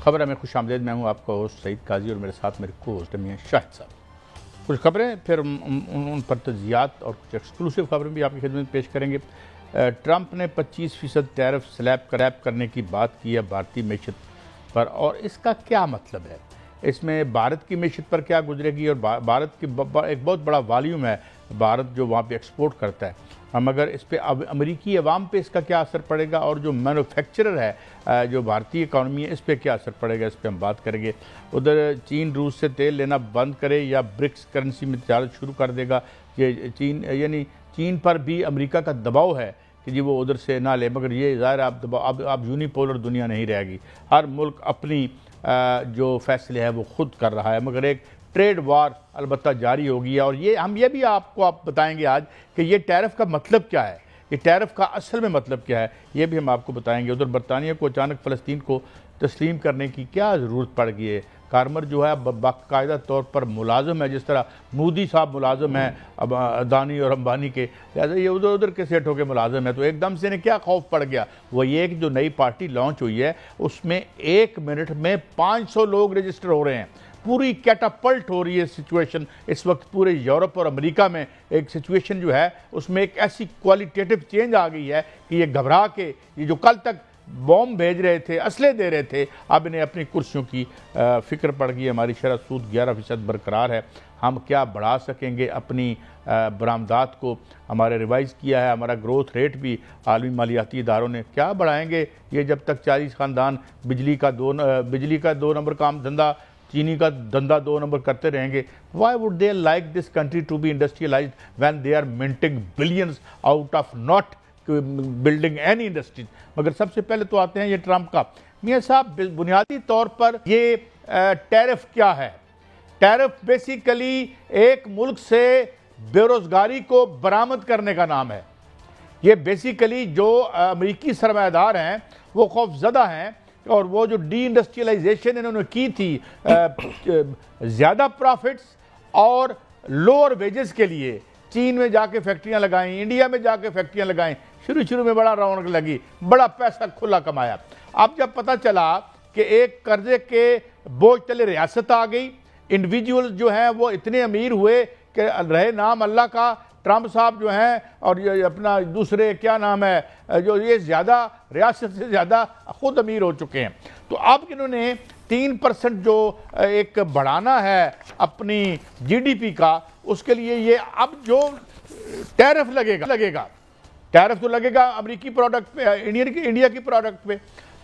خبر میں خوش آمدید. میں ہوں آپ کا ہوسٹ سعید قاضی اور میرے ساتھ میرے کو ہوسٹ میاں شاہد صاحب. کچھ خبریں پھر ان پر تجزیات اور کچھ ایکسکلوسیو خبریں بھی آپ کی خدمت میں پیش کریں گے. ٹرمپ نے 25% ٹیرف سلیب کرنے کی بات کی ہے بھارتی معیشت پر, اور اس کا کیا مطلب ہے؟ اس میں بھارت کی معیشت پر کیا گزرے گی؟ اور بھارت کی ایک بہت بڑا والیوم ہے بھارت جو وہاں پہ ایکسپورٹ کرتا ہے, مگر اس پہ اب امریکی عوام پہ اس کا کیا اثر پڑے گا, اور جو مینوفیکچرر ہے جو بھارتی اکانومی ہے اس پہ کیا اثر پڑے گا, اس پہ ہم بات کریں گے. ادھر چین روس سے تیل لینا بند کرے یا برکس کرنسی میں تجارت شروع کر دے گا. یہ چین پر بھی امریکہ کا دباؤ ہے کہ جی وہ ادھر سے نہ لے, مگر یہ ظاہر اب یونیپولر دنیا نہیں رہے گی. ہر ملک اپنی جو فیصلے ہے وہ خود کر رہا ہے, مگر ایک ٹریڈ وار البتہ جاری ہوگی. اور ہم یہ بھی آپ بتائیں گے آج کہ یہ ٹیرف کا مطلب کیا ہے, یہ ٹیرف کا اصل میں مطلب کیا ہے, یہ بھی ہم آپ کو بتائیں گے. ادھر برطانیہ کو اچانک فلسطین کو تسلیم کرنے کی کیا ضرورت پڑ گئی ہے؟ کارمر جو ہے باقاعدہ طور پر ملازم ہے, جس طرح مودی صاحب ملازم ہیں اڈانی اور امبانی کے, لہٰذا یہ ادھر کے سیٹ ہو کے ملازم ہے. تو ایک دم سے انہیں کیا خوف پڑ گیا؟ وہ یہ کہ جو نئی پارٹی لانچ ہوئی ہے اس میں 1 منٹ میں 500 لوگ رجسٹر ہو رہے ہیں. پوری کیٹاپلٹ ہو رہی ہے سچویشن اس وقت پورے یورپ اور امریکہ میں. ایک سچویشن جو ہے اس میں ایک ایسی کوالٹیٹیو چینج آ گئی ہے کہ یہ گھبرا کے, یہ جو کل تک بوم بھیج رہے تھے, اسلحے دے رہے تھے, اب انہیں اپنی کرسیوں کی فکر پڑ گئی. ہماری شرح سود 11% برقرار ہے. ہم کیا بڑھا سکیں گے اپنی برآمدات کو؟ ہمارے ریوائز کیا ہے ہمارا گروتھ ریٹ بھی عالمی مالیاتی اداروں نے. کیا بڑھائیں گے یہ جب تک 40 خاندان بجلی کا 2 نمبر کام دھندا, چینی کا دھندا 2 نمبر کرتے رہیں گے؟ Why would they like this country to be industrialized when they are minting billions out of not building any industries? مگر سب سے پہلے تو آتے ہیں یہ ٹرمپ کا. میاں صاحب بنیادی طور پر یہ ٹیرف کیا ہے؟ ٹیرف بیسیکلی ایک ملک سے بے روزگاری کو برآمد کرنے کا نام ہے. یہ بیسیکلی جو امریکی سرمایہ دار ہیں وہ خوف زدہ ہیں, اور وہ جو ڈی انڈسٹریلائزیشن انہوں نے کی تھی زیادہ پرافٹس اور لوور ویجز کے لیے, چین میں جا کے فیکٹریاں لگائیں, انڈیا میں جا کے فیکٹریاں لگائیں, شروع میں بڑا رونق لگی, بڑا پیسہ کھلا کمایا. اب جب پتہ چلا کہ ایک قرضے کے بوجھ تلے ریاست آ گئی, انڈیویجول جو ہیں وہ اتنے امیر ہوئے کہ رہے نام اللہ کا. ٹرمپ صاحب جو ہیں اور یہ اپنا دوسرے کیا نام ہے جو یہ زیادہ ریاست سے زیادہ خود امیر ہو چکے ہیں. تو اب انہوں نے 3% جو ایک بڑھانا ہے اپنی GDP کا, اس کے لیے یہ اب جو ٹیرف لگے گا ٹیرف تو لگے گا امریکی پروڈکٹ پہ, انڈیا کی پروڈکٹ پہ.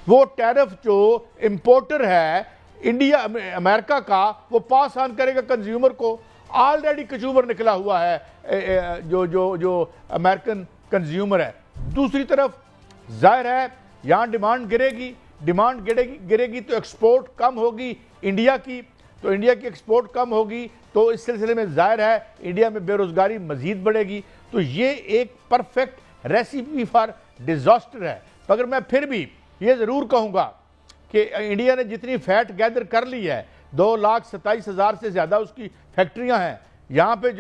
وہ ٹیرف جو امپورٹر ہے انڈیا امریکہ کا وہ پاس آن کرے گا کنزیومر کو. آلریڈی کنزیومر نکلا ہوا ہے جو امریکن کنزیومر ہے. دوسری طرف ظاہر ہے یہاں ڈیمانڈ گرے گی تو ایکسپورٹ کم ہوگی انڈیا کی, تو انڈیا کی ایکسپورٹ کم ہوگی تو اس سلسلے میں ظاہر ہے انڈیا میں بے روزگاری مزید بڑھے گی. تو یہ ایک پرفیکٹ ریسیپی فار ڈیزاسٹر ہے. مگر میں پھر بھی یہ ضرور کہوں گا کہ انڈیا نے جتنی فیٹ گیدر کر لی ہے, 2,27,000 سے زیادہ اس کی فیکٹریاں ہیں. یہاں پہ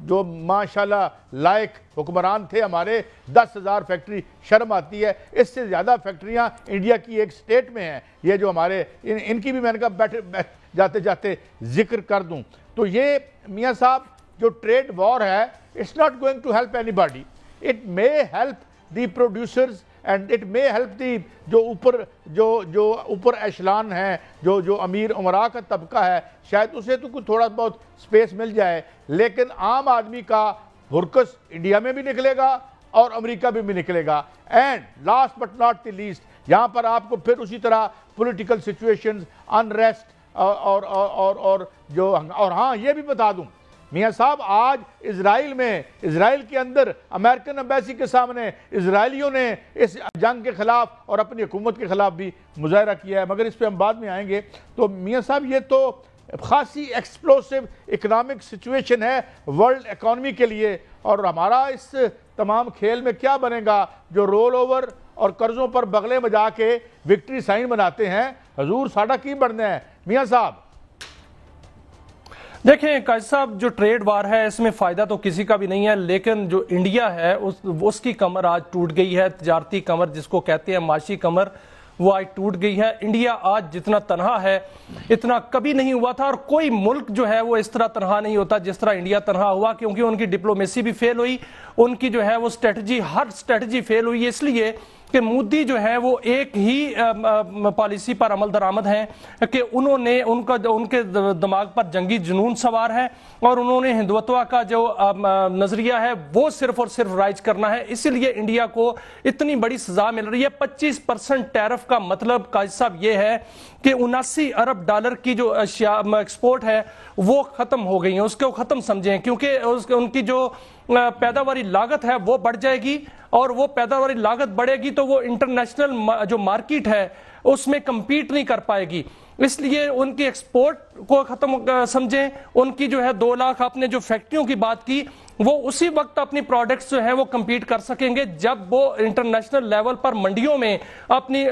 جو ماشاءاللہ لائق حکمران تھے ہمارے, 10,000 فیکٹری, شرم آتی ہے. اس سے زیادہ فیکٹریاں انڈیا کی ایک سٹیٹ میں ہیں. یہ جو ہمارے ان کی بھی میں نے کہا جاتے جاتے ذکر کر دوں. تو یہ میاں صاحب جو ٹریڈ وار ہے, it's not going to help anybody. It may help the producers and it may help the جو اوپر ایشلان ہیں, جو امیر امراء کا طبقہ ہے, شاید اسے تو کچھ تھوڑا بہت سپیس مل جائے. لیکن عام آدمی کا بھرکس انڈیا میں بھی نکلے گا اور امریکہ میں بھی نکلے گا. And last but not the least, یہاں پر آپ کو پھر اسی طرح پولیٹیکل سچویشنز, انریسٹ اور ہاں یہ بھی بتا دوں میاں صاحب, آج اسرائیل کے اندر امریکن ایمبیسی کے سامنے اسرائیلیوں نے اس جنگ کے خلاف اور اپنی حکومت کے خلاف بھی مظاہرہ کیا ہے, مگر اس پہ ہم بعد میں آئیں گے. تو میاں صاحب یہ تو خاصی ایکسپلوسیو اکنامک سچویشن ہے ورلڈ اکانومی کے لیے, اور ہمارا اس تمام کھیل میں کیا بنے گا؟ جو رول اوور اور قرضوں پر بغلے بجا کے وکٹری سائن بناتے ہیں, حضور ساڈا کی بڑھنا ہے میاں صاحب. دیکھیں قاضی صاحب, جو ٹریڈ وار ہے اس میں فائدہ تو کسی کا بھی نہیں ہے, لیکن جو انڈیا ہے اس کی کمر آج ٹوٹ گئی ہے, تجارتی کمر جس کو کہتے ہیں, معاشی کمر, وہ آج ٹوٹ گئی ہے. انڈیا آج جتنا تنہا ہے اتنا کبھی نہیں ہوا تھا, اور کوئی ملک جو ہے وہ اس طرح تنہا نہیں ہوتا جس طرح انڈیا تنہا ہوا, کیونکہ ان کی ڈپلومیسی بھی فیل ہوئی, ان کی جو ہے وہ اسٹریٹجی, ہر اسٹریٹجی فیل ہوئی, اس لیے کہ مودی جو ہے وہ ایک ہی پالیسی پر عمل درآمد ہیں کہ انہوں نے ان کے دماغ پر جنگی جنون سوار ہے, اور انہوں نے ہندوتوا کا جو نظریہ ہے وہ صرف اور صرف رائج کرنا ہے. اسی لیے انڈیا کو اتنی بڑی سزا مل رہی ہے. 25% ٹیرف کا مطلب قاضی صاحب یہ ہے کہ 79 ارب ڈالر کی جو ایکسپورٹ ہے وہ ختم ہو گئی ہیں, اس کو ختم سمجھیں, کیونکہ ان کی جو پیداواری لاگت ہے وہ بڑھ جائے گی, اور وہ پیداواری لاگت بڑھے گی تو وہ انٹرنیشنل جو مارکیٹ ہے اس میں کمپیٹ نہیں کر پائے گی. اس لیے ان کی ایکسپورٹ کو ختم سمجھیں. ان کی جو ہے 2 لاکھ آپ نے جو فیکٹریوں کی بات کی, وہ اسی وقت اپنی پروڈکٹس جو ہیں وہ کمپیٹ کر سکیں گے جب وہ انٹرنیشنل لیول پر منڈیوں میں اپنی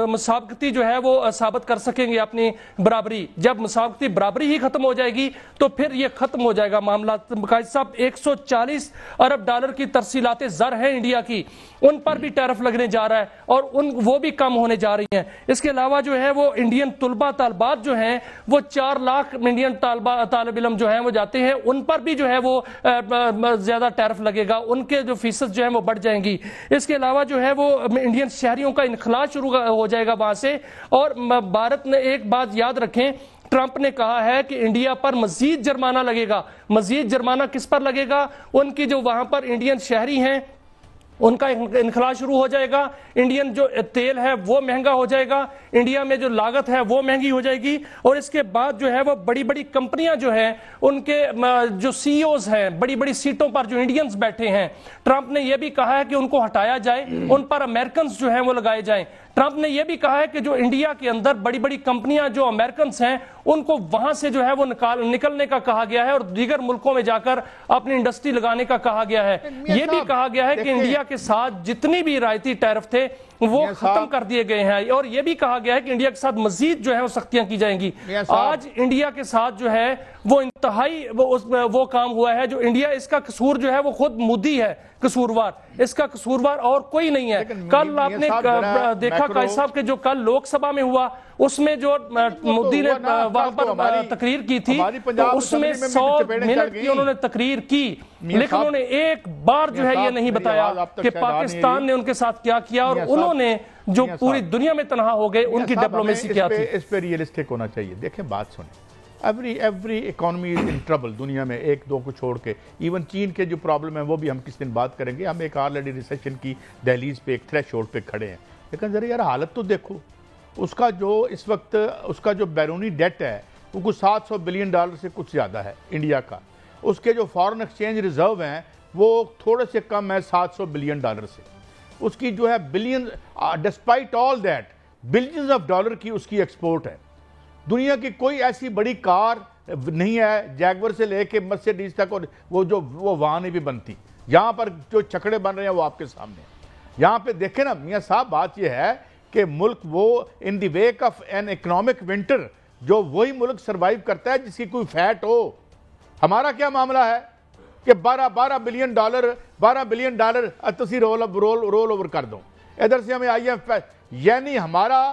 مسابقتی جو ہے وہ ثابت کر سکیں گے اپنی برابری. جب مسابقتی برابری ہی ختم ہو جائے گی تو پھر یہ ختم ہو جائے گا معاملہ. قائد صاحب 140 ارب ڈالر کی ترسیلات زر ہیں انڈیا کی, ان پر بھی ٹیرف لگنے جا رہا ہے, اور وہ بھی کم ہونے جا رہی ہیں. اس کے علاوہ جو ہے وہ انڈین طالبات جو ہیں وہ 4 لاکھ انڈین طالب علم جو ہیں وہ جاتے ہیں, ان پر بھی جو ہے وہ زیادہ ٹیرف لگے گا, ان کے جو فیصد جو ہیں وہ بڑھ جائیں گی. اس کے علاوہ جو ہے وہ انڈین شہریوں کا انخلاء شروع ہو جائے گا وہاں سے. اور بھارت نے ایک بات یاد رکھیں, ٹرمپ نے کہا ہے کہ انڈیا پر مزید جرمانہ لگے گا. مزید جرمانہ کس پر لگے گا؟ ان کی جو وہاں پر انڈین شہری ہیں ان کا انخلاء شروع ہو جائے گا, انڈین جو تیل ہے وہ مہنگا ہو جائے گا, انڈیا میں جو لاگت ہے وہ مہنگی ہو جائے گی, اور اس کے بعد جو ہے وہ بڑی بڑی کمپنیاں جو ہیں ان کے جو سی اوز ہیں بڑی بڑی سیٹوں پر جو انڈینز بیٹھے ہیں, ٹرمپ نے یہ بھی کہا ہے کہ ان کو ہٹایا جائے, ان پر امریکنز جو ہیں وہ لگائے جائیں. ٹرمپ نے یہ بھی کہا ہے کہ جو انڈیا کے اندر بڑی بڑی کمپنیاں جو امریکنز ہیں ان کو وہاں سے جو ہے وہ نکلنے کا کہا گیا ہے, اور دیگر ملکوں میں جا کر اپنی انڈسٹری لگانے کا کہا گیا ہے. یہ بھی کہا گیا ہے کہ انڈیا کے ساتھ جتنی بھی رعایتی ٹیرف تھے وہ ختم کر دیے گئے ہیں, اور یہ بھی کہا گیا ہے کہ انڈیا کے ساتھ مزید جو ہے وہ سختیاں کی جائیں گی. آج انڈیا کے ساتھ جو ہے وہ انتہائی وہ کام ہوا ہے جو انڈیا, اس کا قصور جو ہے وہ خود مودی ہے قصوروار, اس کا قصوروار اور کوئی نہیں ہے. کل آپ نے دیکھا قائد صاحب کہ جو کل لوک سبھا میں ہوا اس میں جو مودی نے وہاں پر تقریر کی تھی تو اس میں 100 منٹ کی انہوں نے تقریر کی, لیکن انہوں نے ایک بار جو ہے یہ نہیں بتایا کہ پاکستان نے ان کے ساتھ کیا کیا, اور انہوں نے جو پوری دنیا میں تنہا ہو گئے ان کی ڈپلومیسی کیا تھی. اس پہ ریئلسٹک ہونا چاہیے. دیکھیں بات سنیں, ایوری اکانومی ان ٹربل دنیا میں, ایک دو کو چھوڑ کے. ایون چین کے جو پرابلم ہے وہ بھی ہم کس دن بات کریں گے. ہم ایک آلریڈی ریسیشن کی دہلیز پہ, ایک تھریش ہولڈ پہ کھڑے ہیں, لیکن ذرا یار حالت تو دیکھو. اس کا جو اس وقت اس کا جو بیرونی ڈیٹ ہے وہ کچھ $700 بلین سے کچھ زیادہ ہے انڈیا کا. اس کے جو فارن ایکسچینج ریزرو ہیں وہ تھوڑے سے کم ہے $700 بلین سے. اس کی جو ہے billion, despite all that billions of dollar کی اس کی ایکسپورٹ ہے. دنیا کی کوئی ایسی بڑی کار نہیں ہے جیگور سے لے کے مرسیڈیز تک, اور وہ وہاں نہیں بھی بنتی. یہاں پر جو چھکڑے بن رہے ہیں وہ آپ کے سامنے. یہاں پہ دیکھیں نا میاں صاحب, بات یہ ہے کہ ملک وہ in the wake of an economic winter, جو وہی ملک سروائیو کرتا ہے جس کی کوئی فیٹ ہو. ہمارا کیا معاملہ ہے کہ $12 بلین تسی رول اوور کر دو. ادھر سے ہمیں IMF, یعنی ہمارا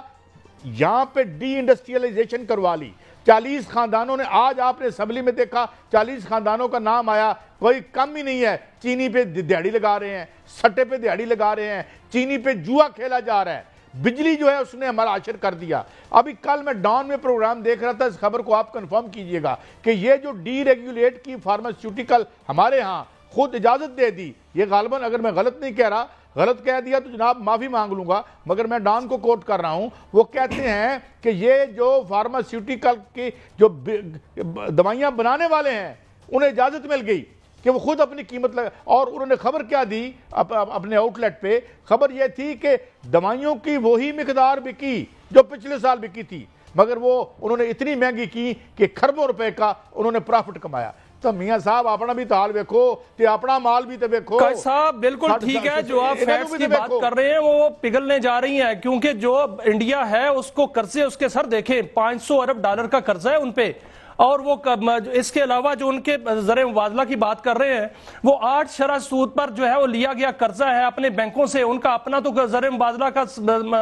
یہاں پہ ڈی انڈسٹریلائزیشن کروا لی. 40 خاندانوں نے, آج آپ نے اسمبلی میں دیکھا 40 خاندانوں کا نام آیا, کوئی کم ہی نہیں ہے. چینی پہ دیہڑی لگا رہے ہیں, سٹے پہ دیہڑی لگا رہے ہیں, چینی پہ جوا کھیلا جا رہا ہے. بجلی جو ہے اس نے ہمارا عاشر کر دیا. ابھی کل میں ڈان میں پروگرام دیکھ رہا تھا, اس خبر کو آپ کنفرم کیجئے گا کہ یہ جو ڈی ریگولیٹ کی فارماسیوٹیکل ہمارے ہاں خود اجازت دے دی. یہ غالباً اگر میں غلط نہیں کہہ رہا, غلط کہہ دیا تو جناب معافی مانگ لوں گا, مگر میں ڈان کو کوٹ کر رہا ہوں. وہ کہتے ہیں کہ یہ جو فارماسیوٹیکل کی جو دوائیاں بنانے والے ہیں انہیں اجازت مل گئی کہ وہ خود اپنی قیمت لگا. اور انہوں نے خبر کیا دی اپنے آؤٹ لیٹ پہ؟ خبر یہ تھی کہ دوائیوں کی وہی مقدار بکی جو پچھلے سال بکی تھی, مگر وہ انہوں نے اتنی مہنگی کی کہ کھربوں روپے کا انہوں نے پرافٹ کمایا. تو میاں صاحب اپنا بھی حال دیکھو تے اپنا مال بھی تے دیکھو. قائد صاحب بالکل ٹھیک ہے, جو آپ فیکٹس کی بات کر رہے ہیں وہ پگھلنے جا رہی ہیں, کیونکہ جو انڈیا ہے اس کو قرضے اس کے سر دیکھیں $500 ارب کا قرضہ ہے ان پہ. اور وہ اس کے علاوہ جو ان کے زر مبادلہ کی بات کر رہے ہیں وہ 8 شرح سود پر جو ہے وہ لیا گیا قرضہ ہے اپنے بینکوں سے. ان کا اپنا تو زر مبادلہ کا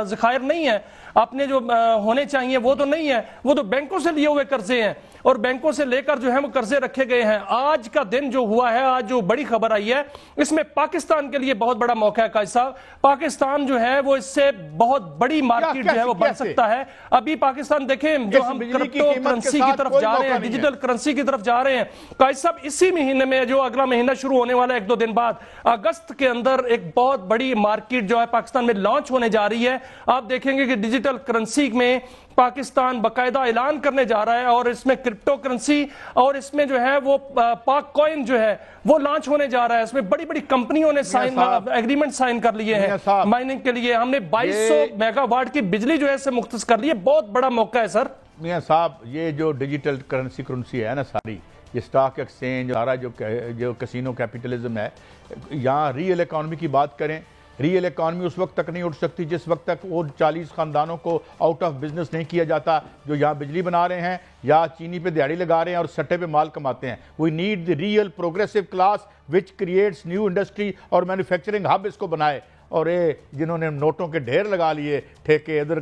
ذخائر نہیں ہے, اپنے جو ہونے چاہیے وہ تو نہیں ہے, وہ تو بینکوں سے لیے ہوئے قرضے ہیں اور بینکوں سے لے کر جو ہے وہ قرضے رکھے گئے ہیں. آج کا دن جو ہوا ہے, آج جو بڑی خبر آئی ہے, اس میں پاکستان کے لیے بہت بڑا موقع ہے قائد صاحب. پاکستان جو ہے وہ اس سے بہت بڑی مارکیٹ جو ہے وہ بن سکتا ہے. ابھی پاکستان دیکھیں جو ہم کرپٹو کرنسی کی طرف جا رہے ہیں, ڈیجیٹل کرنسی کی طرف جا رہے ہیں قائد صاحب, اسی مہینے میں جو اگلا مہینہ شروع ہونے والا ہے 1-2 دن بعد اگست کے اندر ایک بہت بڑی مارکیٹ جو ہے پاکستان میں لانچ ہونے جا رہی ہے. آپ دیکھیں گے کہ ڈیجیٹل کرنسی میں پاکستان باقاعدہ اعلان کرنے جا رہا ہے اور اس میں کرپٹو کرنسی اور اس میں جو ہے وہ پاک کوئن جو ہے وہ لانچ ہونے جا رہا ہے. اس میں بڑی بڑی کمپنیوں نے ایگریمنٹ سائن کر لیے ہیں مائننگ کے لیے. ہم نے 2200 میگا واٹ کی بجلی جو ہے اسے مختص کر لی ہے. بہت بڑا موقع ہے سر. میاں صاحب یہ جو ڈیجیٹل کرنسی ہے نا ساری, یہ سٹاک ایکسچینج, سارا جو کسینو کیپٹلزم ہے, یہاں ریئل اکانومی کی بات کریں, ریئل اکانومی اس وقت تک نہیں اٹھ سکتی جس وقت تک وہ 40 خاندانوں کو آؤٹ آف بزنس نہیں کیا جاتا جو یہاں بجلی بنا رہے ہیں یا چینی پہ دیہڑی لگا رہے ہیں اور سٹے پہ مال کماتے ہیں. We need the real progressive class which creates new industry اور مینوفیکچرنگ ہب اس کو بنائے. اور یہ جنہوں نے نوٹوں کے ڈھیر لگا لیے ٹھیکے ادھر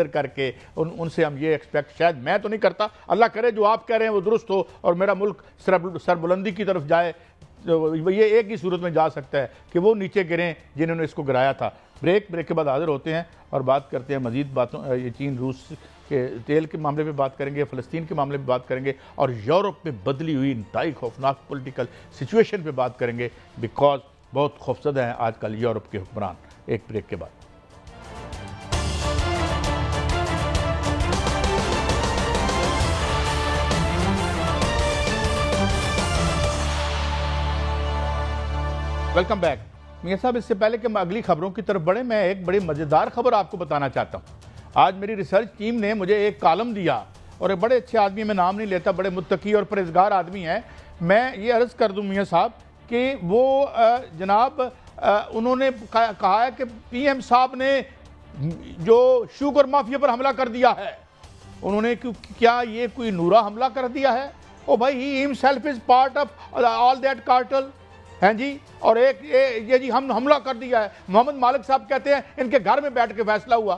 کر کے ان سے ہم یہ ایکسپیکٹ, شاید میں تو نہیں کرتا, اللہ کرے جو آپ کہہ رہے ہیں وہ درست ہو اور میرا ملک سربلندی کی طرف جائے. یہ ایک ہی صورت میں جا سکتا ہے کہ وہ نیچے گریں جنہوں نے اس کو گرایا تھا. بریک کے بعد حاضر ہوتے ہیں اور بات کرتے ہیں مزید باتوں. یہ چین روس کے تیل کے معاملے پہ بات کریں گے, فلسطین کے معاملے پہ بات کریں گے اور یورپ میں بدلی ہوئی انتہائی خوفناک پولیٹیکل سچویشن پہ بات کریں گے, بیکاز بہت خوفزدہ ہیں آج کل یورپ کے حکمران. ایک بریک کے بعد. Welcome back. میاں صاحب اس سے پہلے کہ میں اگلی خبروں کی طرف بڑھیں, میں ایک بڑی مزیدار خبر آپ کو بتانا چاہتا ہوں. آج میری ریسرچ ٹیم نے مجھے ایک کالم دیا اور ایک بڑے اچھے آدمی, میں نام نہیں لیتا, بڑے متقی اور پرہیزگار آدمی ہیں. میں یہ عرض کر دوں میاں صاحب کہ وہ جناب انہوں نے کہا ہے کہ پی ایم صاحب نے جو شوگر مافیا پر حملہ کر دیا ہے, انہوں نے کیا یہ کوئی نورا حملہ کر دیا ہے؟ او بھائی, ہی himself is part of all that cartel. ہیں جی, اور ایک یہ جی ہم حملہ کر دیا ہے. محمد مالک صاحب کہتے ہیں ان کے گھر میں بیٹھ کے فیصلہ ہوا.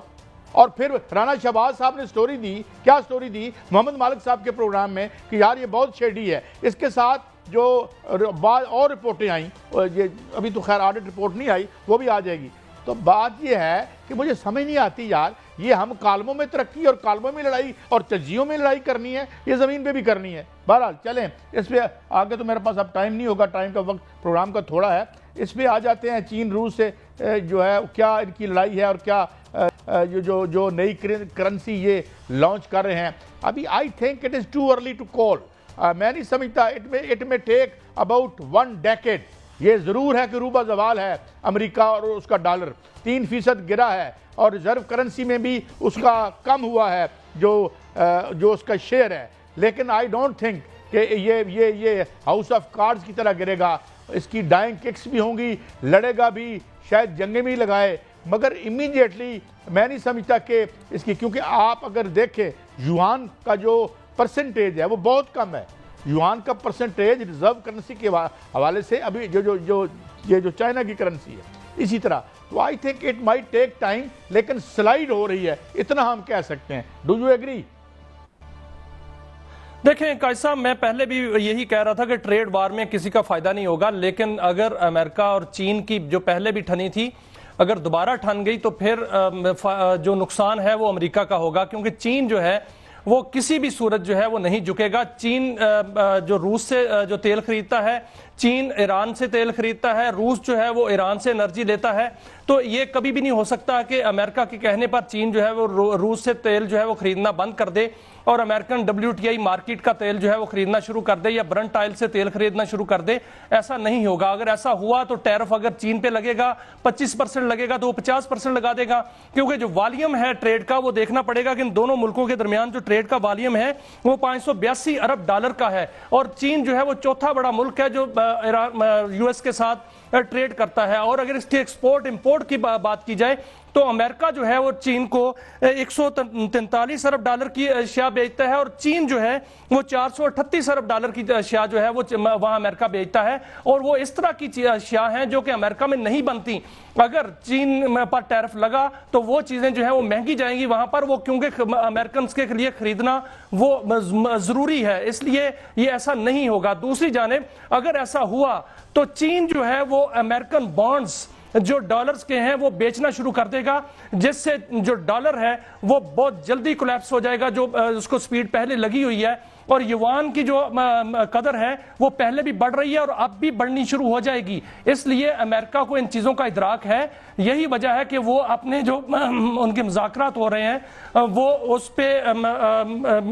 اور پھر رانا شہباز صاحب نے سٹوری دی, کیا سٹوری دی محمد مالک صاحب کے پروگرام میں کہ یار یہ بہت شیڈی ہے. اس کے ساتھ جو بعض اور رپورٹیں آئیں, یہ ابھی تو خیر آڈٹ رپورٹ نہیں آئی, وہ بھی آ جائے گی. تو بات یہ ہے کہ مجھے سمجھ نہیں آتی یار, یہ ہم کالموں میں ترقی اور کالموں میں لڑائی اور تجزیوں میں لڑائی کرنی ہے, یہ زمین پہ بھی کرنی ہے. بہرحال چلیں اس پہ آگے, تو میرے پاس اب ٹائم نہیں ہوگا, ٹائم کا وقت پروگرام کا تھوڑا ہے. اس پہ آ جاتے ہیں چین روس سے جو ہے کیا ان کی لڑائی ہے اور کیا جو نئی کرنسی یہ لانچ کر رہے ہیں. ابھی I think it is too early to call. میں نہیں سمجھتا, اٹ میں ٹیک اباؤٹ 1 decade. یہ ضرور ہے کہ روبہ زوال ہے امریکہ اور اس کا ڈالر 3% گرا ہے اور ریزرو کرنسی میں بھی اس کا کم ہوا ہے جو اس کا شیئر ہے. لیکن آئی ڈونٹ تھنک کہ یہ ہاؤس آف کارڈز کی طرح گرے گا. اس کی ڈائنگ ککس بھی ہوں گی, لڑے گا بھی, شاید جنگیں بھی لگائے, مگر امیڈیٹلی میں نہیں سمجھتا کہ اس کی, کیونکہ آپ اگر دیکھیں یوان کا جو پرسنٹیج ہے وہ بہت کم ہے. یوان کا پرسنٹیج ریزرو کرنسی کے حوالے سے ابھی جو چائنا کی کرنسی ہے اسی طرح. تو I think it might take time, لیکن سلائیڈ ہو رہی ہے, اتنا ہم کہہ سکتے ہیں. Do you agree? دیکھیں قائد صاحب, میں پہلے بھی یہی کہہ رہا تھا کہ ٹریڈ وار میں کسی کا فائدہ نہیں ہوگا, لیکن اگر امریکہ اور چین کی جو پہلے بھی ٹھنی تھی اگر دوبارہ ٹھن گئی تو پھر جو نقصان ہے وہ امریکہ کا ہوگا, کیونکہ چین جو ہے وہ کسی بھی صورت جو ہے وہ نہیں جھکے گا. چین جو روس سے جو تیل خریدتا ہے, چین ایران سے تیل خریدتا ہے, روس جو ہے وہ ایران سے انرجی لیتا ہے. تو یہ کبھی بھی نہیں ہو سکتا کہ امریکہ کے کہنے پر چین جو ہے وہ روس سے تیل جو ہے وہ خریدنا بند کر دے اور امریکن WTI مارکیٹ کا تیل جو ہے وہ خریدنا شروع کر دے یا برنٹ آئل سے تیل خریدنا شروع کر دے. ایسا نہیں ہوگا. اگر ایسا ہوا تو ٹیرف اگر چین پہ لگے گا 25% لگے گا تو وہ 50% لگا دے گا, کیونکہ جو والیوم ہے ٹریڈ کا وہ دیکھنا پڑے گا کہ ان دونوں ملکوں کے درمیان جو ٹریڈ کا والیوم ہے وہ $582 ارب کا ہے, اور چین جو ہے وہ چوتھا بڑا ملک ہے جو US کے ساتھ ٹریڈ کرتا ہے. اور اگر اس کی ایکسپورٹ امپورٹ کی بات کی جائے تو امریکہ جو ہے وہ چین کو 143 ارب ڈالر کی اشیاء بیچتا ہے اور چین جو ہے وہ 438 ارب ڈالر کی اشیاء جو ہے وہ وہاں امریکہ بیچتا ہے، اور وہ اس طرح کی اشیاء ہیں جو کہ امریکہ میں نہیں بنتی۔ اگر چین پر ٹیرف لگا تو وہ چیزیں جو ہیں وہ مہنگی جائیں گی وہاں پر، وہ کیونکہ امریکنز کے لیے خریدنا وہ ضروری ہے، اس لیے یہ ایسا نہیں ہوگا۔ دوسری جانب اگر ایسا ہوا تو چین جو ہے وہ امریکن بانڈز جو ڈالرز کے ہیں وہ بیچنا شروع کر دے گا، جس سے جو ڈالر ہے وہ بہت جلدی کولیپس ہو جائے گا، جو اس کو سپیڈ پہلے لگی ہوئی ہے، اور یوان کی جو قدر ہے وہ پہلے بھی بڑھ رہی ہے اور اب بھی بڑھنی شروع ہو جائے گی۔ اس لیے امریکہ کو ان چیزوں کا ادراک ہے، یہی وجہ ہے کہ وہ اپنے جو ان کے مذاکرات ہو رہے ہیں وہ اس پہ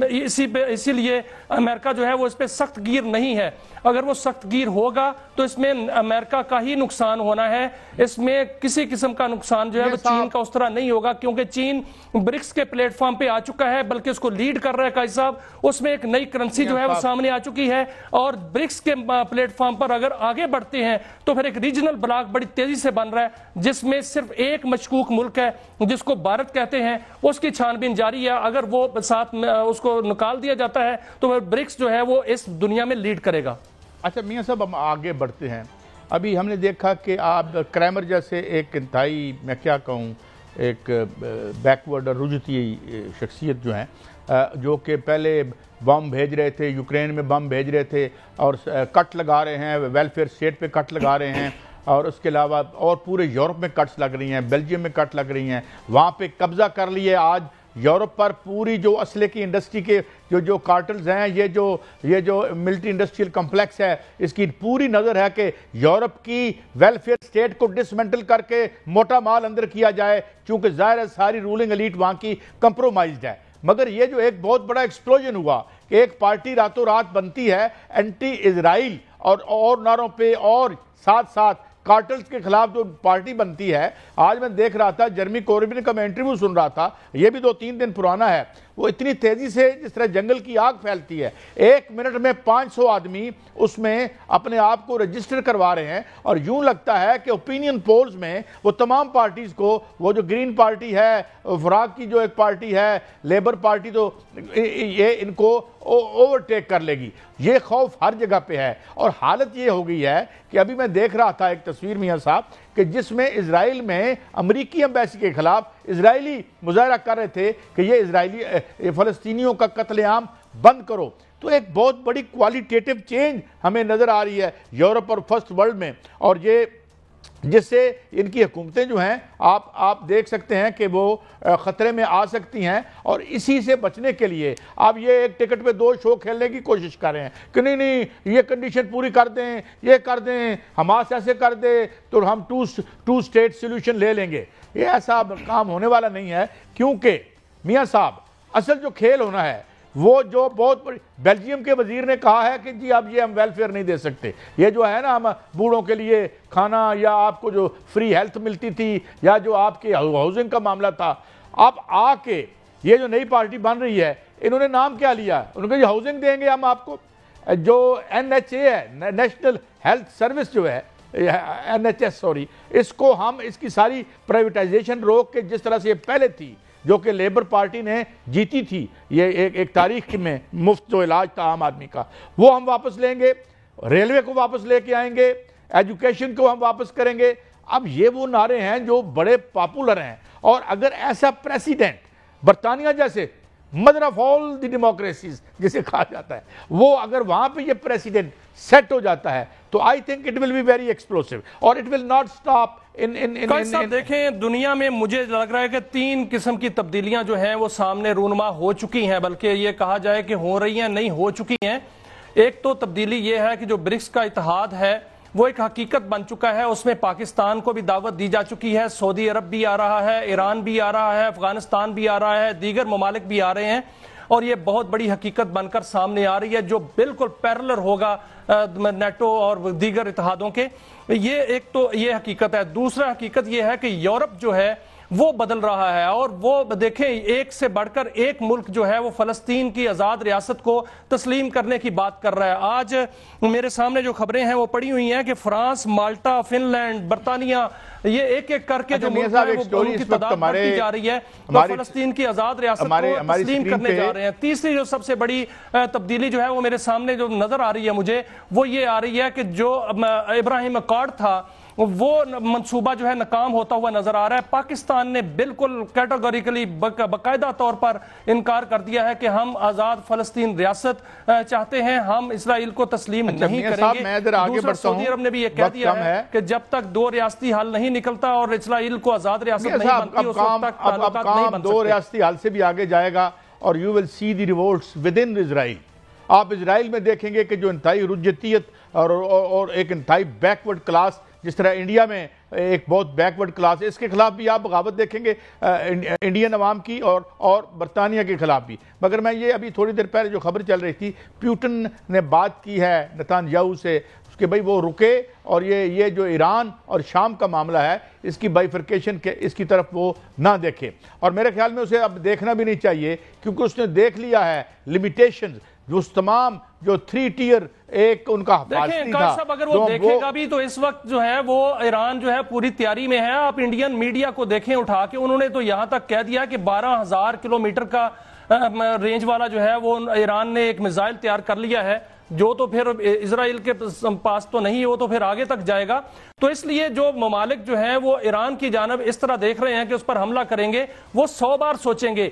اسی لیے امریکہ جو ہے وہ اس پہ سخت گیر نہیں ہے۔ اگر وہ سخت گیر ہوگا تو اس میں امریکہ کا ہی نقصان ہونا ہے، اس میں کسی قسم کا نقصان جو ہے وہ چین کا اس طرح نہیں ہوگا، کیونکہ چین برکس کے پلیٹ فارم پہ آ چکا ہے، بلکہ اس کو لیڈ کر رہا ہے قائد صاحب، اس میں ایک نئی کرنسی جو ہے وہ سامنے آ چکی ہے، اور برکس کے پلیٹ فارم پر اگر آگے بڑھتے ہیں تو پھر ایک ریجنل بلاک بڑی تیزی سے بن رہا ہے، جس میں صرف ایک مشکوک ملک ہے جس کو بھارت کہتے ہیں، اس کی چھان بین جاری ہے۔ اگر وہ ساتھ اس کو نکال دیا جاتا ہے تو پھر برکس جو ہے وہ اس دنیا میں لیڈ کرے گا۔ اچھا میاں صاحب، ہم آگے بڑھتے ہیں۔ ابھی ہم نے دیکھا کہ آپ کریمر جیسے ایک انتہائی، میں کیا کہوں، ایک بیکورڈ اور رجحتی شخصیت جو ہیں، جو کہ پہلے بم بھیج رہے تھے، یوکرین میں بم بھیج رہے تھے اور کٹ لگا رہے ہیں، ویلفیئر اسٹیٹ پہ کٹ لگا رہے ہیں، اور اس کے علاوہ اور پورے یورپ میں کٹس لگ رہی ہیں، بیلجیم میں کٹ لگ رہی ہیں، وہاں پہ قبضہ کر لیے آج یورپ پر پوری جو اسلحے کی انڈسٹری کے جو کارٹلز ہیں، یہ جو ملٹری انڈسٹریل کمپلیکس ہے، اس کی پوری نظر ہے کہ یورپ کی ویلفیئر اسٹیٹ کو ڈسمنٹل کر کے موٹا مال اندر کیا جائے، چونکہ ظاہر ہے ساری رولنگ ایلیٹ وہاں کی کمپرومائزڈ ہے۔ مگر یہ جو ایک بہت بڑا ایکسپلوژن ہوا کہ ایک پارٹی راتوں رات بنتی ہے اینٹی اسرائیل اور نعروں پہ، اور ساتھ ساتھ کارٹلز کے خلاف جو پارٹی بنتی ہے۔ آج میں دیکھ رہا تھا جرمی کوربن کا میں انٹرویو سن رہا تھا، یہ بھی 2-3 دن پرانا ہے، وہ اتنی تیزی سے جس طرح جنگل کی آگ پھیلتی ہے، 1 منٹ میں 500 آدمی اس میں اپنے آپ کو رجسٹر کروا رہے ہیں، اور یوں لگتا ہے کہ اوپینین پولز میں وہ تمام پارٹیز کو، وہ جو گرین پارٹی ہے، فراق کی جو ایک پارٹی ہے، لیبر پارٹی، تو یہ ان کو اوورٹیک کر لے گی۔ یہ خوف ہر جگہ پہ ہے، اور حالت یہ ہو گئی ہے کہ ابھی میں دیکھ رہا تھا ایک تصویر میاں صاحب کہ جس میں اسرائیل میں امریکی ایمبیسی کے خلاف اسرائیلی مظاہرہ کر رہے تھے کہ یہ فلسطینیوں کا قتل عام بند کرو۔ تو ایک بہت بڑی کوالیٹیٹیو چینج ہمیں نظر آ رہی ہے یورپ اور فرسٹ ورلڈ میں، اور یہ جس سے ان کی حکومتیں جو ہیں آپ دیکھ سکتے ہیں کہ وہ خطرے میں آ سکتی ہیں، اور اسی سے بچنے کے لیے آپ یہ ایک ٹکٹ پہ 2 شو کھیلنے کی کوشش کر رہے ہیں کہ نہیں یہ کنڈیشن پوری کر دیں، یہ کر دیں، حماس ایسے کر دے تو ہم ٹو اسٹیٹ سولوشن لے لیں گے۔ یہ ایسا کام ہونے والا نہیں ہے، کیونکہ میاں صاحب اصل جو کھیل ہونا ہے وہ جو بہت بڑی، بیلجیم کے وزیر نے کہا ہے کہ جی اب یہ ہم ویلفیئر نہیں دے سکتے، یہ جو ہے نا ہم بوڑھوں کے لیے کھانا، یا آپ کو جو فری ہیلتھ ملتی تھی، یا جو آپ کے ہاؤسنگ کا معاملہ تھا، اب آ کے یہ جو نئی پارٹی بن رہی ہے انہوں نے نام کیا لیا؟ انہوں نے کہا یہ ہاؤسنگ دیں گے ہم آپ کو، جو NHA ہے، نیشنل ہیلتھ سروس جو ہے، NHS سوری، اس کو ہم اس کی ساری پرائیویٹائزیشن روک کے جس طرح سے یہ پہلے تھی، جو کہ لیبر پارٹی نے جیتی تھی، یہ ایک تاریخ میں مفت جو علاج تھا عام آدمی کا، وہ ہم واپس لیں گے، ریلوے کو واپس لے کے آئیں گے، ایجوکیشن کو ہم واپس کریں گے۔ اب یہ وہ نعرے ہیں جو بڑے پاپولر ہیں، اور اگر ایسا پریسیڈنٹ برطانیہ جیسے mother of all the democracies جسے کہا جاتا ہے، وہ اگر وہاں پہ یہ پریسیڈنٹ سیٹ ہو جاتا ہے تو I think it will be very explosive, اور اٹ ول ناٹ اسٹاپ۔ دیکھیں دنیا میں مجھے لگ رہا ہے کہ 3 قسم کی تبدیلیاں جو ہیں وہ سامنے رونما ہو چکی ہیں، بلکہ یہ کہا جائے کہ ہو رہی ہیں، نہیں ہو چکی ہیں۔ ایک تو تبدیلی یہ ہے کہ جو برکس کا اتحاد ہے وہ ایک حقیقت بن چکا ہے، اس میں پاکستان کو بھی دعوت دی جا چکی ہے، سعودی عرب بھی آ رہا ہے، ایران بھی آ رہا ہے، افغانستان بھی آ رہا ہے، دیگر ممالک بھی آ رہے ہیں، اور یہ بہت بڑی حقیقت بن کر سامنے آ رہی ہے جو بالکل پیرلر ہوگا نیٹو اور دیگر اتحادوں کے۔ یہ ایک تو یہ حقیقت ہے۔ دوسرا حقیقت یہ ہے کہ یورپ جو ہے وہ بدل رہا ہے، اور وہ دیکھیں ایک سے بڑھ کر ایک ملک جو ہے وہ فلسطین کی آزاد ریاست کو تسلیم کرنے کی بات کر رہا ہے۔ آج میرے سامنے جو خبریں ہیں وہ پڑی ہوئی ہیں کہ فرانس، مالٹا، فن لینڈ، برطانیہ، یہ ایک ایک کر کے جو ملک ہیں وہ ان کی تعداد بڑھتی جا رہی ہے، تو فلسطین کی آزاد ریاست کو تسلیم کرنے جا رہے ہیں۔ تیسری جو سب سے بڑی تبدیلی جو ہے وہ میرے سامنے جو نظر آ رہی ہے مجھے، وہ یہ آ رہی ہے کہ جو ابراہیم اکارڈ تھا وہ منصوبہ جو ہے ناکام ہوتا ہوا نظر آ رہا ہے۔ پاکستان نے بالکل کیٹیگوریکلی باقاعدہ طور پر انکار کر دیا ہے کہ ہم آزاد فلسطین ریاست چاہتے ہیں، ہم اسرائیل کو تسلیم نہیں کریں گے۔ دوسرا سعودی عرب نے بھی یہ کہہ دیا ہے کہ جب تک دو ریاستی حل نہیں نکلتا اور اسرائیل کو آزاد ریاست نہیں بنتی اس وقت تک تعلقات نہیں بن سکتے۔ دو ریاستی حل سے بھی آگے جائے گا اور you will see the revolts within Israel۔ آپ اسرائیل میں دیکھیں گے کہ جو انتہائی رجعتیت اور ایک انتہائی بیکورڈ کلاس، جس طرح انڈیا میں ایک بہت بیکورڈ کلاس ہے، اس کے خلاف بھی آپ بغاوت دیکھیں گے انڈین عوام کی اور برطانیہ کے خلاف بھی۔ مگر میں یہ ابھی تھوڑی دیر پہلے جو خبر چل رہی تھی، پیوٹن نے بات کی ہے نتان یاہو سے کہ بھئی وہ رکے اور یہ جو ایران اور شام کا معاملہ ہے اس کی بائیفرکیشن کے اس کی طرف وہ نہ دیکھے، اور میرے خیال میں اسے اب دیکھنا بھی نہیں چاہیے، کیونکہ اس نے دیکھ لیا ہے لیمیٹیشنز، جو تمام جو 3 ٹیئر ایک ان کا دیکھیں قائد صاحب اگر وہ دیکھے گا بھی تو اس وقت جو ہے وہ ایران جو ہے پوری تیاری میں ہے۔ آپ انڈین میڈیا کو دیکھیں اٹھا کے، انہوں نے تو یہاں تک کہہ دیا کہ 12,000 کلومیٹر کا رینج والا جو ہے وہ ایران نے ایک میزائل تیار کر لیا ہے، جو تو پھر اسرائیل کے پاس تو نہیں، وہ تو پھر آگے تک جائے گا۔ تو اس لیے جو ممالک جو ہیں وہ ایران کی جانب اس طرح دیکھ رہے ہیں کہ اس پر حملہ کریں گے، وہ 100 بار سوچیں گے،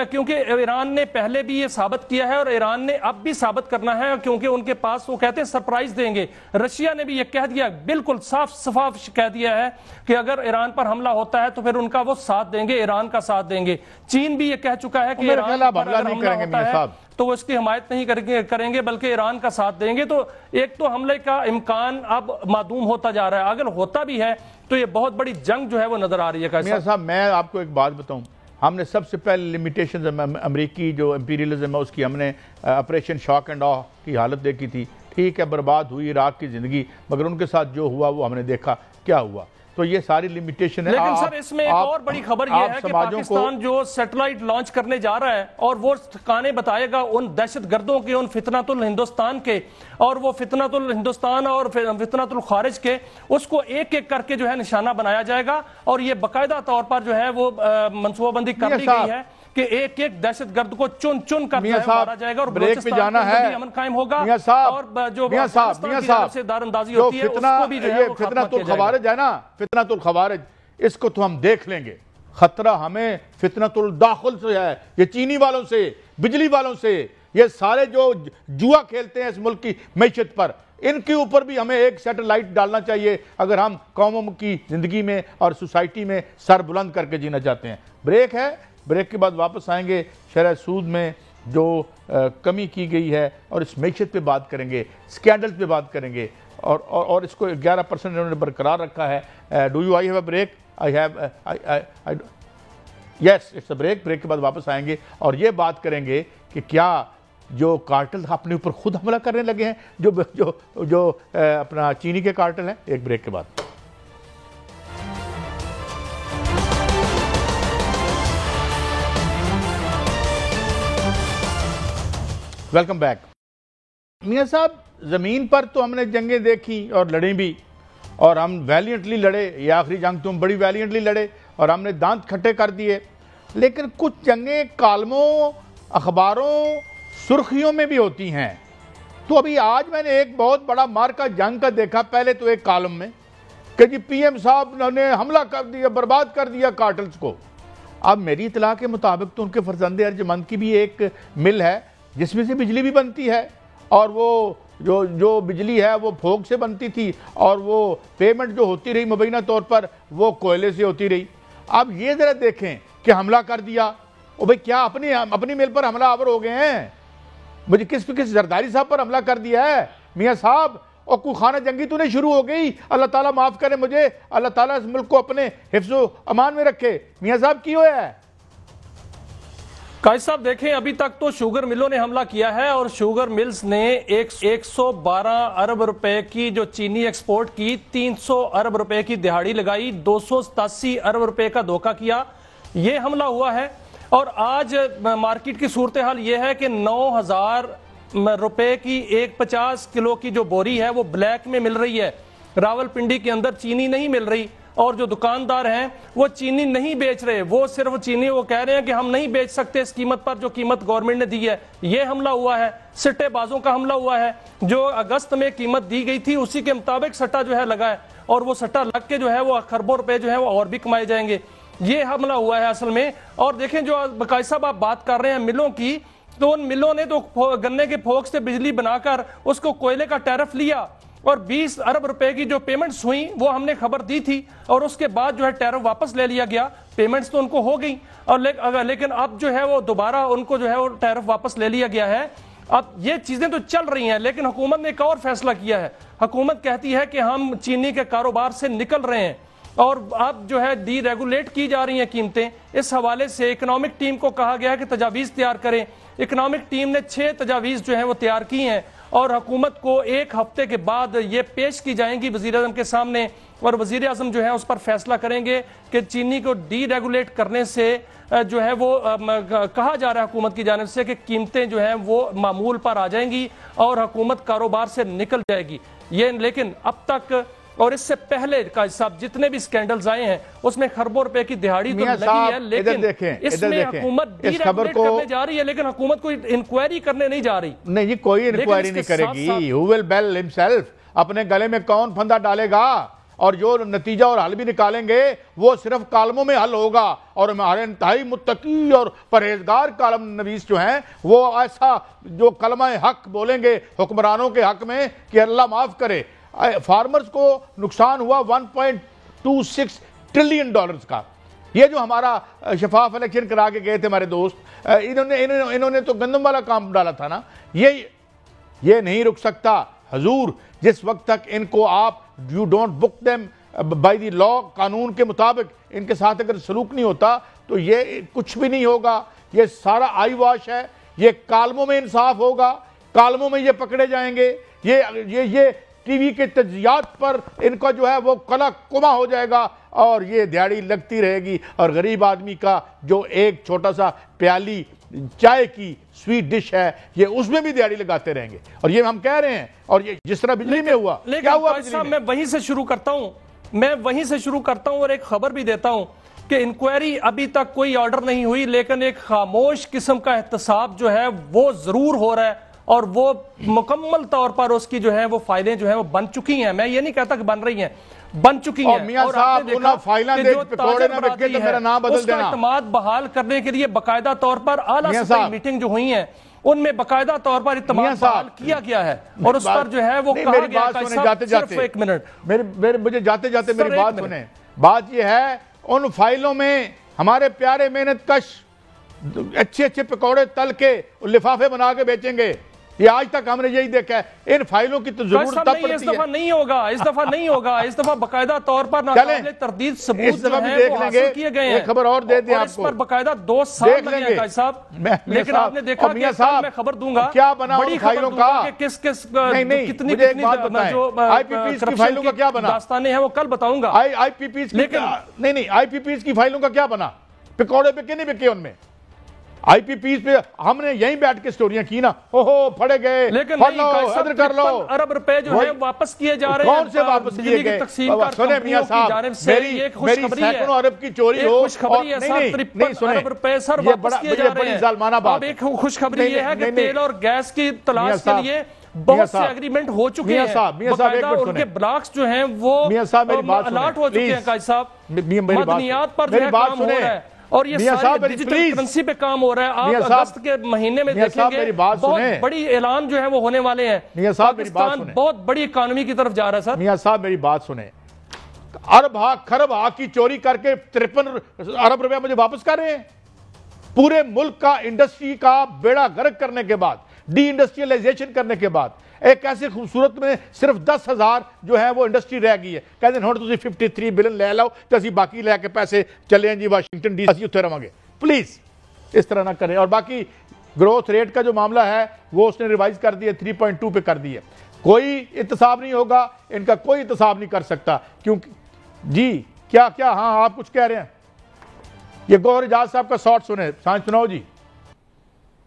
کیونکہ ایران نے پہلے بھی یہ ثابت کیا ہے اور ایران نے اب بھی ثابت کرنا ہے، کیونکہ ان کے پاس وہ کہتے ہیں سرپرائز دیں گے۔ رشیا نے بھی یہ کہہ دیا، بالکل صاف کہہ دیا ہے کہ اگر ایران پر حملہ ہوتا ہے تو پھر ان کا وہ ساتھ دیں گے، ایران کا ساتھ دیں گے۔ چین بھی یہ کہہ چکا ہے کہ ایران پر اگر حملہ ہوتا ہے تو وہ اس کی حمایت نہیں کریں گے بلکہ ایران کا ساتھ دیں گے۔ تو ایک تو حملے کا امکان اب معدوم ہوتا جا رہا ہے، اگر ہوتا بھی ہے تو یہ بہت بڑی جنگ جو ہے وہ نظر آ رہی ہے۔ میاں صاحب میں آپ کو ایک بات بتاؤں، ہم نے سب سے پہلے لیمیٹیشنز امریکی جو امپیریلزم ہے اس کی ہم نے آپریشن شاک اینڈ آ کی حالت دیکھی تھی، ٹھیک ہے برباد ہوئی عراق کی زندگی، مگر ان کے ساتھ جو ہوا وہ ہم نے دیکھا کیا ہوا۔ تو یہ ساری لیمیٹیشن ہے۔ لیکن سر اس میں ایک اور بڑی خبر یہ ہے کہ پاکستان جو سیٹلائٹ لانچ کرنے جا رہا ہے اور وہ ٹھکانے بتائے گا ان دہشت گردوں کے، ان فتنۃ الہندوستان کے، اور وہ فتنۃ الہندوستان اور فتنۃ الخارج کے، اس کو ایک ایک کر کے جو ہے نشانہ بنایا جائے گا، اور یہ باقاعدہ طور پر جو ہے وہ منصوبہ بندی کر لی گئی ہے کہ ایک ایک دہشت گرد کو چن چن کر مارا جائے گا، اور بلوچستان میں بھی امن قائم ہوگا، اور جو افغانستان کی جانب سے دار اندازی ہوتی ہے اس کو بھی جو ہے وہ ختم کیا جائے گا۔ ہے نا فتنۃ الخوارج، اس کو تو ہم دیکھ لیں گے۔ خطرہ ہمیں فتنۃ الداخل سے ہے، یہ چینی والوں سے، بجلی والوں سے، یہ سارے جو جوا کھیلتے ہیں اس ملک کی معیشت پر، ان کے اوپر بھی ہمیں ایک سیٹلائٹ ڈالنا چاہیے اگر ہم قوموں کی زندگی میں اور سوسائٹی میں سر بلند کر کے جینا چاہتے ہیں۔ بریک ہے، بریک کے بعد واپس آئیں گے، شرح سود میں جو کمی کی گئی ہے اور اس معیشت پہ بات کریں گے، سکینڈل پہ بات کریں گے، اور اس کو 11% انہوں نے برقرار رکھا ہے۔ Do you I have a break? Yes it's a break. Break کے بعد واپس آئیں گے اور یہ بات کریں گے کہ کیا جو کارٹل اپنے اوپر خود حملہ کرنے لگے ہیں، جو اپنا چینی کے کارٹل ہیں۔ ایک بریک کے بعد ویلکم بیک۔ میاں صاحب زمین پر تو ہم نے جنگیں دیکھی اور لڑیں بھی، اور ہم ویلینٹلی لڑے، یہ آخری جنگ تو ہم بڑی ویلینٹلی لڑے اور ہم نے دانت کھٹے کر دیے، لیکن کچھ جنگیں کالموں، اخباروں، سرخیوں میں بھی ہوتی ہیں۔ تو ابھی آج میں نے ایک بہت بڑا مارکا جنگ کا دیکھا، پہلے تو ایک کالم میں کہ جی پی ایم صاحب نے حملہ کر دیا، برباد کر دیا کارٹلز کو۔ اب میری اطلاع کے مطابق تو ان کے فرزند ارجمند کی بھی ایک مل ہے جس میں سے بجلی بھی بنتی ہے، اور وہ جو بجلی ہے وہ پھوگ سے بنتی تھی، اور وہ پیمنٹ جو ہوتی رہی مبینہ طور پر وہ کوئلے سے ہوتی رہی۔ اب یہ ذرا دیکھیں کہ حملہ کر دیا، او بھئی کیا اپنی مل پر حملہ آور ہو گئے ہیں؟ مجھے کس زرداری صاحب پر حملہ کر دیا ہے میاں صاحب، اور کوئی خانہ جنگی تو نہیں شروع ہو گئی؟ اللہ تعالیٰ معاف کرے مجھے، اللہ تعالیٰ اس ملک کو اپنے حفظ و امان میں رکھے۔ میاں صاحب کی ہوا ہے؟ قائد صاحب دیکھیں ابھی تک تو شوگر ملوں نے حملہ کیا ہے اور شوگر ملز نے 112 ارب روپے کی جو چینی ایکسپورٹ کی 300 ارب روپے کی دہاڑی لگائی 287 ارب روپے کا دھوکہ کیا یہ حملہ ہوا ہے اور آج مارکیٹ کی صورتحال یہ ہے کہ 9000 روپے کی 50 کلو کی جو بوری ہے وہ بلیک میں مل رہی ہے راول پنڈی کے اندر چینی نہیں مل رہی اور جو دکاندار ہیں وہ چینی نہیں بیچ رہے وہ صرف چینی وہ کہہ رہے ہیں کہ ہم نہیں بیچ سکتے اس قیمت پر جو قیمت گورنمنٹ نے دی ہے یہ حملہ ہوا ہے سٹے بازوں کا حملہ ہوا ہے جو اگست میں قیمت دی گئی تھی اسی کے مطابق سٹا جو ہے لگا ہے اور وہ سٹا لگ کے جو ہے وہ خربوں روپے جو ہے وہ اور بھی کمائے جائیں گے یہ حملہ ہوا ہے اصل میں اور دیکھیں جو قائد صاحب آپ بات کر رہے ہیں ملوں کی تو ان ملوں نے تو گنے کے پھوک سے بجلی بنا کر اس کو کوئلے کا ٹیرف لیا اور 20 ارب روپے کی جو پیمنٹس ہوئیں وہ ہم نے خبر دی تھی اور اس کے بعد جو ہے ٹیرف واپس لے لیا گیا پیمنٹس تو ان کو ہو گئی اور لیکن اب جو ہے وہ دوبارہ ان کو جو ہے وہ ٹیرف واپس لے لیا گیا ہے اب یہ چیزیں تو چل رہی ہیں لیکن حکومت نے ایک اور فیصلہ کیا ہے حکومت کہتی ہے کہ ہم چینی کے کاروبار سے نکل رہے ہیں اور اب جو ہے ڈی ریگولیٹ کی جا رہی ہیں قیمتیں اس حوالے سے اکنامک ٹیم کو کہا گیا ہے کہ تجاویز تیار کریں اکنامک ٹیم نے 6 تجاویز جو ہیں وہ تیار کی ہیں اور حکومت کو 1 ہفتے کے بعد یہ پیش کی جائیں گی وزیر اعظم کے سامنے اور وزیر اعظم جو ہے اس پر فیصلہ کریں گے کہ چینی کو ڈی ریگولیٹ کرنے سے جو ہے وہ کہا جا رہا ہے حکومت کی جانب سے کہ قیمتیں جو ہیں وہ معمول پر آ جائیں گی اور حکومت کاروبار سے نکل جائے گی یہ لیکن اب تک اور اس سے پہلے قائد صاحب جتنے بھی سکینڈلز آئے ہیں اس میں خربوں روپے کی دہاڑی تو لگی ہے لیکن اس میں حکومت ڈی ریگولیٹ کرنے جا رہی ہے لیکن حکومت کوئی انکوائری کرنے نہیں جا رہی نہیں یہ کوئی انکوائری نہیں کرے گی who will bail himself اپنے گلے میں کون پھندا ڈالے گا اور جو نتیجہ اور حل بھی نکالیں گے وہ صرف کالموں میں حل ہوگا اور ہمارے انتہائی متقی اور پرہیزگار کالم نویس جو ہیں وہ ایسا جو کلمہ حق بولیں گے حکمرانوں کے حق میں کہ اللہ معاف کرے فارمرز کو نقصان ہوا 1.26 ٹریلین ڈالرز کا یہ جو ہمارا شفاف الیکشن کرا کے گئے تھے ہمارے دوست انہوں نے تو گندم والا کام ڈالا تھا نا یہ نہیں رک سکتا حضور جس وقت تک ان کو آپ you don't book them by the law قانون کے مطابق ان کے ساتھ اگر سلوک نہیں ہوتا تو یہ کچھ بھی نہیں ہوگا یہ سارا آئی واش ہے یہ کالموں میں انصاف ہوگا کالموں میں یہ پکڑے جائیں گے یہ ٹی وی کے تجزیات پر ان کا جو ہے وہ کلا کما ہو جائے گا اور یہ دیہڑی لگتی رہے گی اور غریب آدمی کا جو ایک چھوٹا سا پیالی چائے کی سویٹ ڈش ہے یہ اس میں بھی دیہڑی لگاتے رہیں گے اور یہ ہم کہہ رہے ہیں اور یہ جس طرح بجلی میں ہوا کیا ہوا بجلی میں میں وہیں سے شروع کرتا ہوں اور ایک خبر بھی دیتا ہوں کہ انکوائری ابھی تک کوئی آرڈر نہیں ہوئی لیکن ایک خاموش قسم کا احتساب جو ہے وہ ضرور ہو رہا ہے اور وہ مکمل طور پر اس کی جو ہے وہ فائلیں جو ہیں وہ بن چکی ہیں میں یہ نہیں کہتا کہ بن رہی ہیں بن چکی ہیں میاں صاحب انہاں فائلیں دے پکوڑے نہ بکے تو میرا نام بدل دینا اس کا اعتماد بحال کرنے کے لیے باقاعدہ طور پر اعلیٰ سطحی میٹنگ جو ہوئی ہیں ان میں باقاعدہ طور پر اعتماد بحال کیا گیا ہے اور اس پر جو ہے وہ کہا گیا کہ صرف 1 منٹ مجھے جاتے جاتے میری بات سنیں بات یہ ہے ان فائلوں میں ہمارے پیارے محنت کش اچھے پکوڑے تل کے لفافے بنا کے بیچیں گے یہ آج تک ہم نے یہی دیکھا ہے ان فائلوں کی تو ضرورت تب پڑتی ہے اس دفعہ نہیں ہوگا اس دفعہ باقاعدہ طور پر ناقابل تردید ثبوت جو ہیں وہ حاصل کیے گئے ہیں خبر اور دے دیں آپ کو اس پر باقاعدہ 2 سال لگے ہیں قائد صاحب لیکن آپ نے دیکھا کہ کل میں خبر دوں گا کیا بنا ان فائلوں کا کہ کس کتنی جو آئی پی پیز کی فائلوں کا کیا بنا داستانیں ہیں وہ کل بتاؤں گا آئی پی پیز نہیں آئی پی پیز کی فائلوں کا کیا بنا پکوڑے پہ کہ نہیں بکے ان میں آئی پی پیز پہ ہم نے یہیں بیٹھ کے سٹوریاں کی نا پھڑے گئے لیکن صدر کر لو ارب روپے جو ہیں واپس کیے جا رہے ہیں کون سے واپس کیے گئے سنیں میاں صاحب میری سینکڑوں ارب کی چوری ہو نہیں سنیں ارب روپے سر واپس کیے جا رہے ہیں اب ایک خوشخبری یہ ہے کہ تیل اور گیس کی تلاش کے لیے بہت سے اگریمنٹ ہو چکے ہیں باقاعدہ ان کے بلاکس جو ہیں وہ الاٹ ہو چکے ہیں قائد صاحب مدنیات پر جو ہے کام ہو رہا ہے اور یہ سارے ڈیجیٹل کرنسی پہ کام ہو رہا ہے آپ اگست کے مہینے میں دیکھیں گے بہت بڑی اعلان جو ہے وہ ہونے والے ہیں پاکستان بہت بڑی اکانومی کی طرف جا رہا ہے سر میاں صاحب میری بات سنیں ارب خرب کی چوری کر کے 53 ارب روپے مجھے واپس کر رہے ہیں پورے ملک کا انڈسٹری کا بیڑا غرق کرنے کے بعد ڈی انڈسٹریلائزیشن کرنے کے بعد ایک ایسی خوبصورت میں صرف 10,000 جو ہے وہ انڈسٹری رہ گئی ہے کہتے ہیں تسی 53 بلین لے لاؤ تو اسی باقی لے کے پیسے چلے ہیں جی واشنگٹن ڈی سی اتھے رہاں گے پلیز اس طرح نہ کریں. اور باقی گروتھ ریٹ کا جو معاملہ ہے وہ اس نے ریوائز کر دیا 3.2 پہ کر دی ہے. کوئی احتساب نہیں ہوگا, ان کا کوئی احتساب نہیں کر سکتا. کیونکہ جی کیا ہاں آپ کچھ کہہ رہے ہیں؟ یہ گوہر اجاز صاحب کا شارٹ سناؤ جی.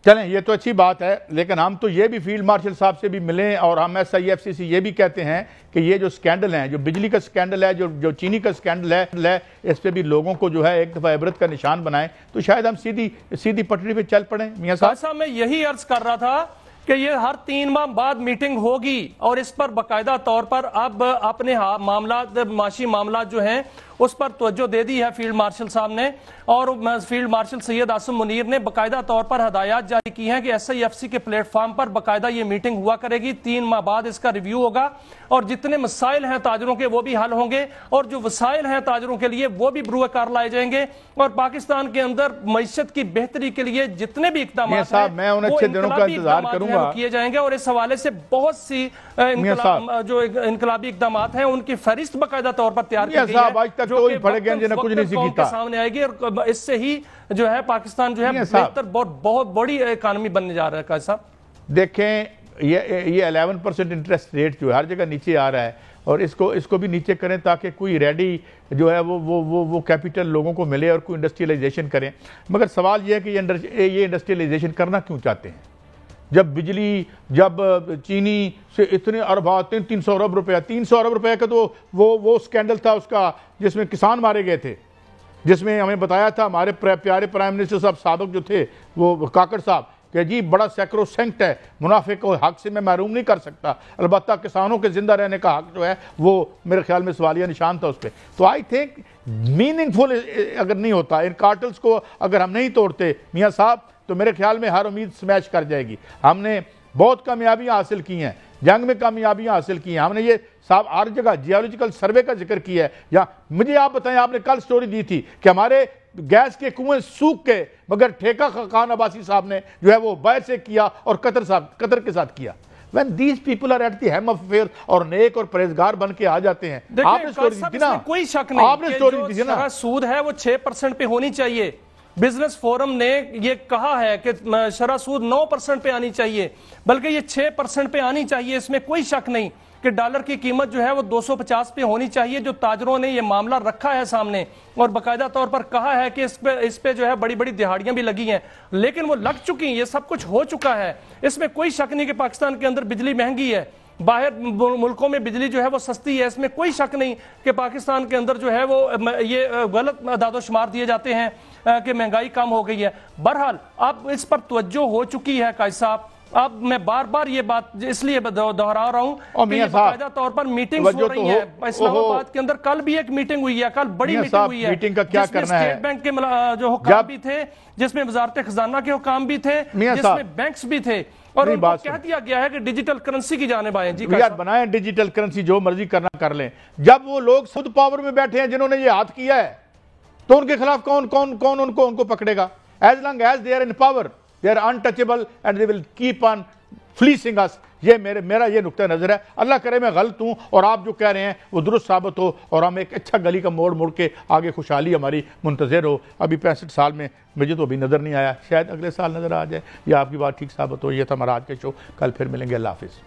چلیں یہ تو اچھی بات ہے, لیکن ہم تو یہ بھی فیلڈ مارشل صاحب سے بھی ملیں اور ہم SIFC سے یہ بھی کہتے ہیں کہ یہ جو سکینڈل ہیں, جو بجلی کا سکینڈل ہے, جو چینی کا سکینڈل ہے, اس پہ بھی لوگوں کو جو ہے ایک دفعہ عبرت کا نشان بنائیں تو شاید ہم سیدھی پٹری پہ چل پڑیں. میاں صاحب میں یہی عرض کر رہا تھا کہ یہ ہر 3 ماہ بعد میٹنگ ہوگی اور اس پر باقاعدہ طور پر اب اپنے معاملات, معاشی معاملات جو ہیں اس پر توجہ دے دی ہے فیلڈ مارشل صاحب نے, اور فیلڈ مارشل سید عاصم منیر نے باقاعدہ طور پر ہدایات جاری کی ہیں کہ SIFC کے پلیٹ فارم پر باقاعدہ یہ میٹنگ ہوا کرے گی. 3 ماہ بعد اس کا ریویو ہوگا اور جتنے مسائل ہیں تاجروں کے وہ بھی حل ہوں گے اور جو وسائل ہیں تاجروں کے لیے وہ بھی بروئے کار لائے جائیں گے, اور پاکستان کے اندر معیشت کی بہتری کے لیے جتنے بھی اقدامات ہیں میں ان اچھے دنوں کا انتظار کروں گا کیے جائیں گے. اور اس حوالے سے بہت سی جو انقلابی اقدامات ہیں ان کی فہرست باقاعدہ طور پر تیار کی گئی ہے جو کہ سامنے آئے گی, اور اس سے ہی جو ہے پاکستان جو ہے بہتر بہت بڑی اکانومی بننے جا رہا ہے. قائد صاحب دیکھیں یہ 11% انٹرسٹ ریٹ جو ہے ہر جگہ نیچے آ رہا ہے, اور اس کو بھی نیچے کریں تاکہ کوئی ریڈی جو ہے وہ کیپیٹل لوگوں کو ملے اور کوئی انڈسٹریلائزیشن کریں. مگر سوال یہ ہے کہ یہ انڈسٹریلائزیشن کرنا کیوں چاہتے ہیں جب بجلی, جب چینی سے اتنے اربات 300 ارب روپیہ 300 ارب روپے کا تو وہ سکینڈل تھا اس کا جس میں کسان مارے گئے تھے, جس میں ہمیں بتایا تھا ہمارے پیارے پرائم منسٹر صاحب سابق جو تھے وہ کاکڑ صاحب کہ جی بڑا سیکروسینکٹ ہے, منافع کو حق سے میں محروم نہیں کر سکتا, البتہ کسانوں کے زندہ رہنے کا حق جو ہے وہ میرے خیال میں سوالیہ نشان تھا اس پہ. تو آئی تھنک میننگ فل اگر نہیں ہوتا, ان کارٹلز کو اگر ہم نہیں توڑتے میاں صاحب, تو میرے خیال میں ہر امید سمیش کر جائے گی. ہم نے بہت کامیابیاں حاصل کی ہیں, جنگ میں کامیابیاں حاصل کی ہیں, ہم نے یہ صاحب ہر جگہ جیولوجیکل سروے کا ذکر کیا ہے. یا مجھے آپ بتائیں, آپ نے کل سٹوری دی تھی کہ ہمارے گیس کے کنویں سوکھ کے, مگر ٹھیکہ خان عباسی صاحب نے جو ہے وہ باہر سے کیا اور قطر کے ساتھ کیا. When these people are at the hem of affairs اور نیک اور پرہیزگار بن کے آ جاتے ہیں. آپ نے سٹوری دی تھی نا, کوئی شک نہیں کہ جو شرح سود ہے وہ 6% پہ ہونی چاہیے. بزنس فورم نے یہ کہا ہے کہ شرح سود 9% پہ آنی چاہیے, بلکہ یہ 6% پہ آنی چاہیے. اس میں کوئی شک نہیں کہ ڈالر کی قیمت جو ہے وہ 250 پہ ہونی چاہیے. جو تاجروں نے یہ معاملہ رکھا ہے سامنے اور باقاعدہ طور پر کہا ہے کہ اس پہ جو ہے بڑی بڑی دہاڑیاں بھی لگی ہیں, لیکن وہ لگ چکی ہیں, یہ سب کچھ ہو چکا ہے. اس میں کوئی شک نہیں کہ پاکستان کے اندر بجلی مہنگی ہے, باہر ملکوں میں بجلی جو ہے وہ سستی ہے. اس میں کوئی شک نہیں کہ پاکستان کے اندر جو ہے وہ یہ غلط اعداد و شمار دیے جاتے ہیں کہ مہنگائی کم ہو گئی ہے. بہرحال اب اس پر توجہ ہو چکی ہے قائد صاحب. اب میں بار بار یہ بات اس لیے دہرا رہا ہوں کہ یہ باقاعدہ طور پر میٹنگز ہو رہی ہیں اسلام آباد کے اندر. کل بھی ایک میٹنگ ہوئی ہے, کل بڑی میٹنگ ہوئی ہے جس میں اسٹیٹ بینک کے جو حکام بھی تھے, جس میں وزارت خزانہ کے حکام بھی تھے, جس میں بینکس بھی تھے, اور ان کو کہہ دیا گیا ہے کہ ڈیجیٹل کرنسی کی جانب آئیں. جی یار بنائیں ڈیجیٹل کرنسی, جو مرضی کرنا کر لیں. جب وہ لوگ خود پاور میں بیٹھے ہیں جنہوں نے یہ ہاتھ کیا ہے, تو ان کے خلاف کون ان کو پکڑے گا؟ As long as they are in power, they are untouchable and they will keep on fleecing us. یہ میرا یہ نقطہ نظر ہے. اللہ کرے میں غلط ہوں اور آپ جو کہہ رہے ہیں وہ درست ثابت ہو اور ہم ایک اچھا گلی کا موڑ کے آگے خوشحالی ہماری منتظر ہو. ابھی 65 سال میں مجھے تو ابھی نظر نہیں آیا, شاید اگلے سال نظر آ جائے یا آپ کی بات ٹھیک ثابت ہو. یہ تھا ہمارا آج کا شو, کل پھر ملیں گے. اللہ حافظ.